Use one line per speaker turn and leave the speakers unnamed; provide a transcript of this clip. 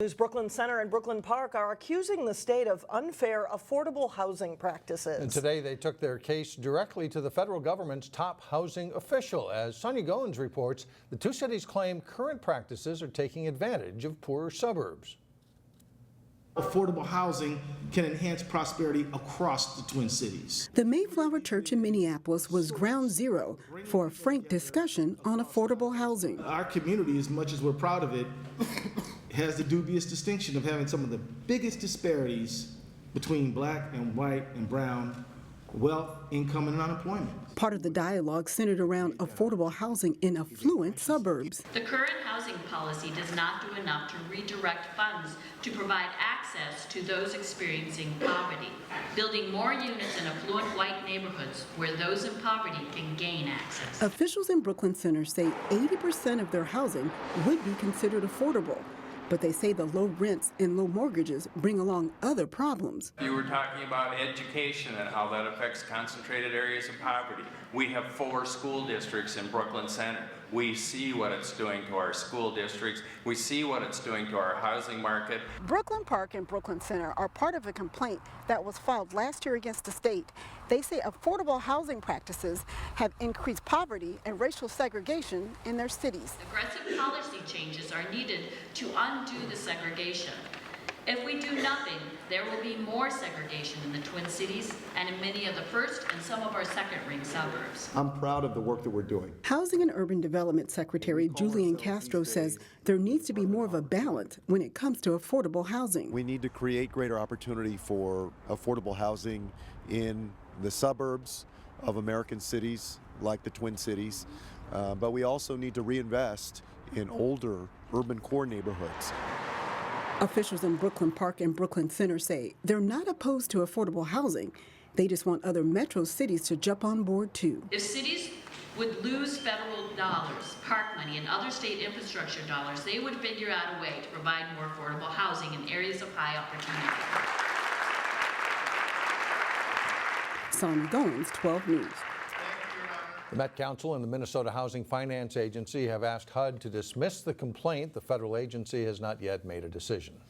News Brooklyn Center and Brooklyn Park are accusing the state of unfair affordable housing practices.
And today they took their case directly to the federal government's top housing official. As SONYA GOINS reports, the two cities claim current practices are taking advantage of poorer suburbs.
Affordable housing can enhance prosperity across the Twin Cities.
The Mayflower Church in Minneapolis was ground zero for a frank discussion on affordable housing.
Our community, as much as we're proud of it, has the dubious distinction of having some of the biggest disparities between black and white and brown wealth, income, and unemployment.
Part of the dialogue centered around affordable housing in affluent suburbs.
The current housing policy does not do enough to redirect funds to provide access to those experiencing poverty, building more units in affluent white neighborhoods where those in poverty can gain access.
Officials in Brooklyn Center say 80% of their housing would be considered affordable, but they say the low rents and low mortgages bring along other problems.
You were talking about education and how that affects concentrated areas of poverty. We have 4 school districts in Brooklyn Center. We see what it's doing to our school districts. We see what it's doing to our housing market.
Brooklyn Park and Brooklyn Center are part of a complaint that was filed last year against the state. They say affordable housing practices have increased poverty and racial segregation in their cities.
Aggressive policy changes are needed to undo the segregation. If we do nothing, there will be more segregation in the Twin Cities and in many of the first and some of our second-ring suburbs.
I'm proud of the work that we're doing.
Housing and Urban Development Secretary JULIAN CASTRO says there needs to be more of a balance when it comes to affordable housing.
We need to create greater opportunity for affordable housing in the suburbs of American cities like the Twin Cities, but we also need to reinvest in older urban core neighborhoods.
Officials in Brooklyn Park and Brooklyn Center say they're not opposed to affordable housing. They just want other metro cities to jump on board too.
If cities would lose federal dollars, park money, and other state infrastructure dollars, they would figure out a way to provide more affordable housing in areas of high opportunity.
SONYA GOINS, 12 News.
The Met Council and the Minnesota Housing Finance Agency have asked HUD to dismiss the complaint. The federal agency has not yet made a decision.